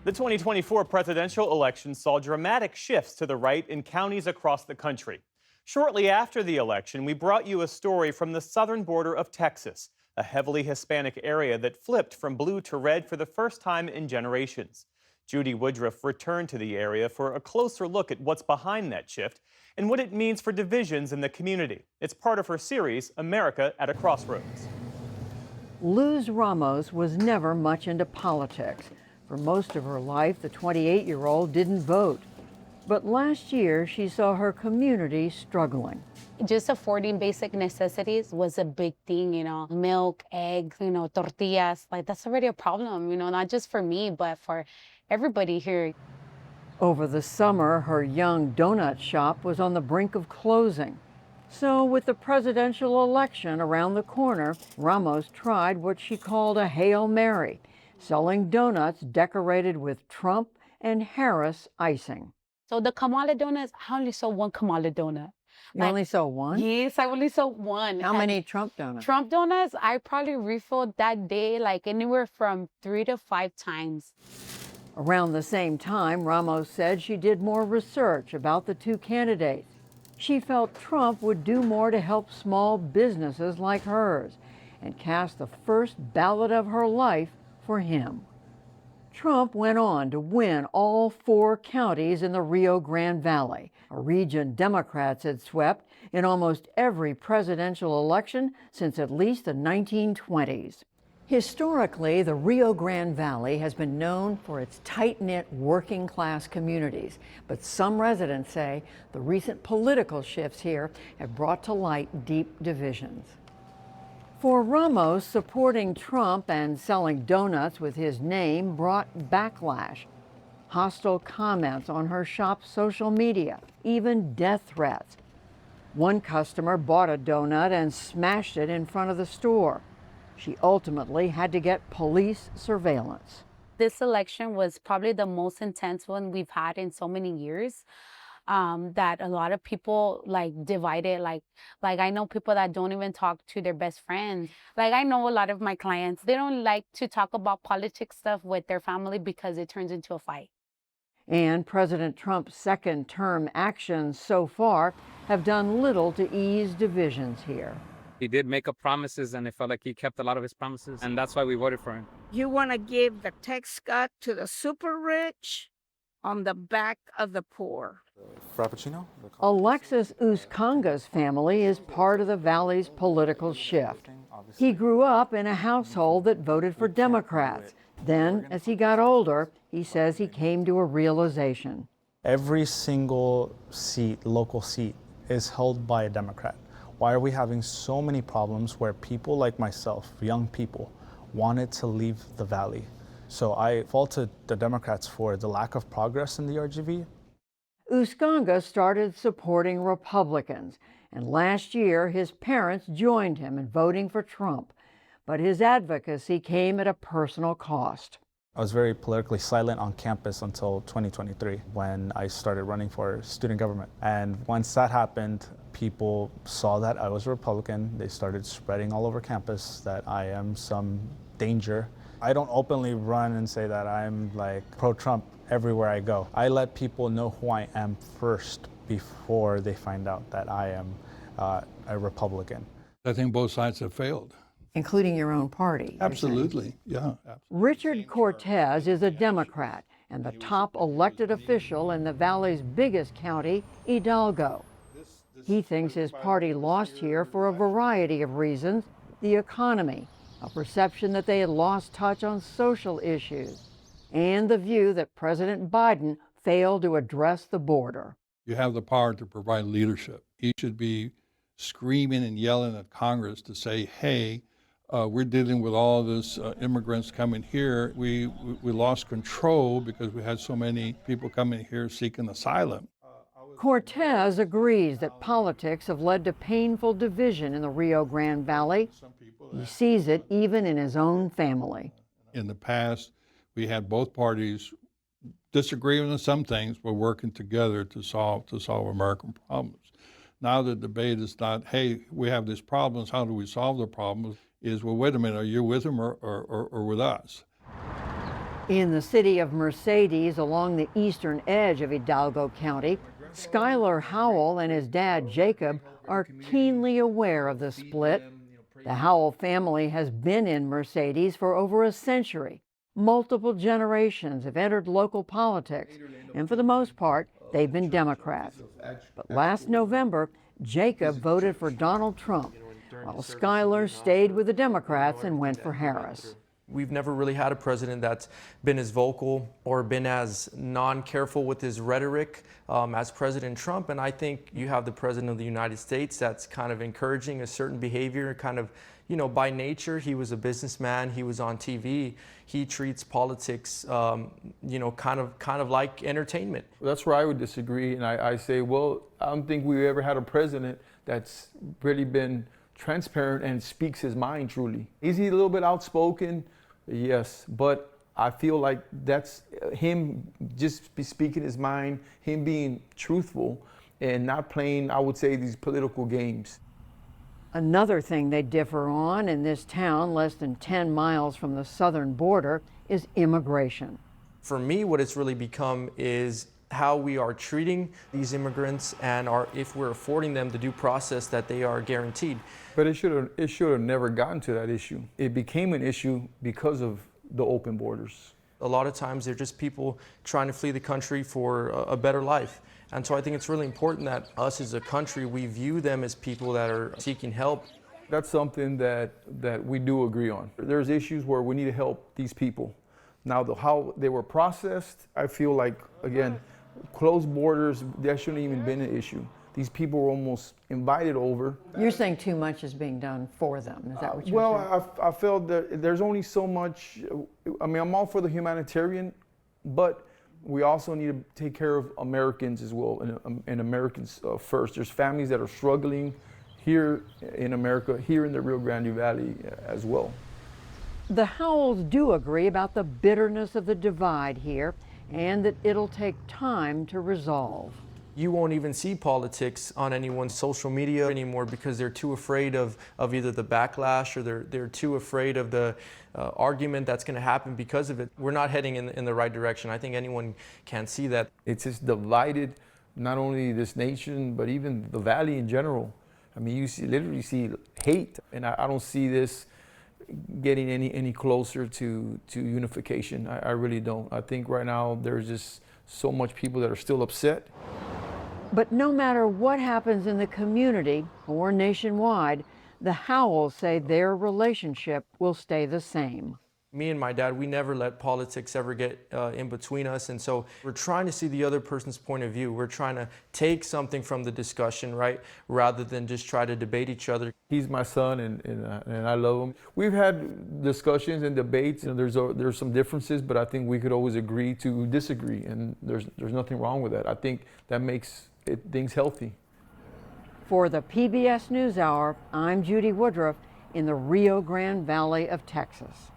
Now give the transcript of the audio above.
The 2024 presidential election saw dramatic shifts to the right in counties across the country. Shortly after the election, we brought you a story from the southern border of Texas, a heavily Hispanic area that flipped from blue to red for the first time in generations. Judy Woodruff returned to the area for a closer look at what's behind that shift and what it means for divisions in the community. It's part of her series, America at a Crossroads. Luz Ramos was never much into politics. For most of her life, the 28-year-old didn't vote. But last year, she saw her community struggling. Just affording basic necessities was a big thing, milk, eggs, tortillas. Like, that's already a problem, not just for me, but for everybody here. Over the summer, her young donut shop was on the brink of closing. So with the presidential election around the corner, Ramos tried what she called a Hail Mary, selling donuts decorated with Trump and Harris icing. So the Kamala donuts, I only saw one Kamala donut. You only saw one? Yes, I only saw one. How many Trump donuts? Trump donuts, I probably refilled that day like anywhere from 3 to 5 times. Around the same time, Ramos said she did more research about the two candidates. She felt Trump would do more to help small businesses like hers and cast the first ballot of her life for him. Trump went on to win all 4 counties in the Rio Grande Valley, a region Democrats had swept in almost every presidential election since at least the 1920s. Historically, the Rio Grande Valley has been known for its tight-knit working-class communities, but some residents say the recent political shifts here have brought to light deep divisions. For Ramos, supporting Trump and selling donuts with his name brought backlash, hostile comments on her shop's social media, even death threats. One customer bought a donut and smashed it in front of the store. She ultimately had to get police surveillance. This election was probably the most intense one we've had in so many years. That a lot of people divided, like I know people that don't even talk to their best friends. Like, I know a lot of my clients, they don't like to talk about politics stuff with their family because it turns into a fight. And President Trump's second-term actions so far have done little to ease divisions here. He did make up promises, and it felt like he kept a lot of his promises, and that's why we voted for him. You want to give the tax cut to the super rich on the back of the poor. Frappuccino? Alexis Uskanga's family is part of the Valley's political shift. He grew up in a household that voted for Democrats. Then, as he got older, he says he came to a realization. Every single seat, local seat, is held by a Democrat. Why are we having so many problems where people like myself, young people, wanted to leave the Valley? So I faulted the Democrats for the lack of progress in the RGV. Uskanga started supporting Republicans, and last year his parents joined him in voting for Trump. But his advocacy came at a personal cost. I was very politically silent on campus until 2023 when I started running for student government. And once that happened, people saw that I was a Republican. They started spreading all over campus that I am some danger. I don't openly run and say that I'm pro-Trump everywhere I go. I let people know who I am first before they find out that I am a Republican. I think both sides have failed. Including your own party. Absolutely, yeah. Absolutely. Richard Cortez is a Democrat and the top elected official in the Valley's biggest county, Hidalgo. He thinks his party lost here for a variety of reasons: the economy, a perception that they had lost touch on social issues, and the view that President Biden failed to address the border. You have the power to provide leadership. He should be screaming and yelling at Congress to say, hey, we're dealing with all this immigrants coming here. We lost control because we had so many people coming here seeking asylum. Cortez agrees that politics have led to painful division in the Rio Grande Valley. He sees it even in his own family. In the past, we had both parties disagreeing on some things, but working together to solve American problems. Now the debate is not, hey, we have these problems, how do we solve the problems? Is, well, wait a minute, are you with them or with us? In the city of Mercedes, along the eastern edge of Hidalgo County, Skylar Howell and his dad Jacob are keenly aware of the split. The Howell family has been in Mercedes for over a century. Multiple generations have entered local politics, and for the most part, they've been Democrats. But last November, Jacob voted for Donald Trump, while Skylar stayed with the Democrats and went for Harris. We've never really had a president that's been as vocal or been as non-careful with his rhetoric as President Trump. And I think you have the President of the United States that's kind of encouraging a certain behavior, kind of, you know, by nature. He was a businessman, he was on TV. He treats politics, you know, kind of like entertainment. That's where I would disagree. And I say, well, I don't think we ever had a president that's really been transparent and speaks his mind truly. Is he a little bit outspoken? Yes, but I feel like that's him just speaking his mind, him being truthful and not playing, I would say, these political games. Another thing they differ on in this town less than 10 miles from the southern border is immigration. For me, what it's really become is how we are treating these immigrants and if we're affording them the due process that they are guaranteed. But it should have never gotten to that issue. It became an issue because of the open borders. A lot of times they're just people trying to flee the country for a better life. And so I think it's really important that us as a country, we view them as people that are seeking help. That's something that we do agree on. There's issues where we need to help these people. Now, how they were processed, I feel like, again, closed borders, that shouldn't even been an issue. These people were almost invited over. You're saying too much is being done for them, is that what you're saying? Well, I felt that there's only so much. I mean, I'm all for the humanitarian, but we also need to take care of Americans as well, and Americans first. There's families that are struggling here in America, here in the Rio Grande Valley as well. The Howells do agree about the bitterness of the divide here and that it'll take time to resolve. You won't even see politics on anyone's social media anymore because they're too afraid of either the backlash or they're too afraid of the argument that's going to happen because of it. We're not heading in the right direction. I think anyone can see that. It's just divided not only this nation, but even the valley in general. I mean, you literally see hate, and I don't see this getting any closer to unification. I really don't. I think right now there's just so much people that are still upset. But no matter what happens in the community or nationwide, the Howells say their relationship will stay the same. Me and my dad, we never let politics ever get in between us. And so we're trying to see the other person's point of view. We're trying to take something from the discussion, right? Rather than just try to debate each other. He's my son and I love him. We've had discussions and debates, and there's some differences, but I think we could always agree to disagree. And there's nothing wrong with that. I think that makes things healthy. For the PBS NewsHour, I'm Judy Woodruff in the Rio Grande Valley of Texas.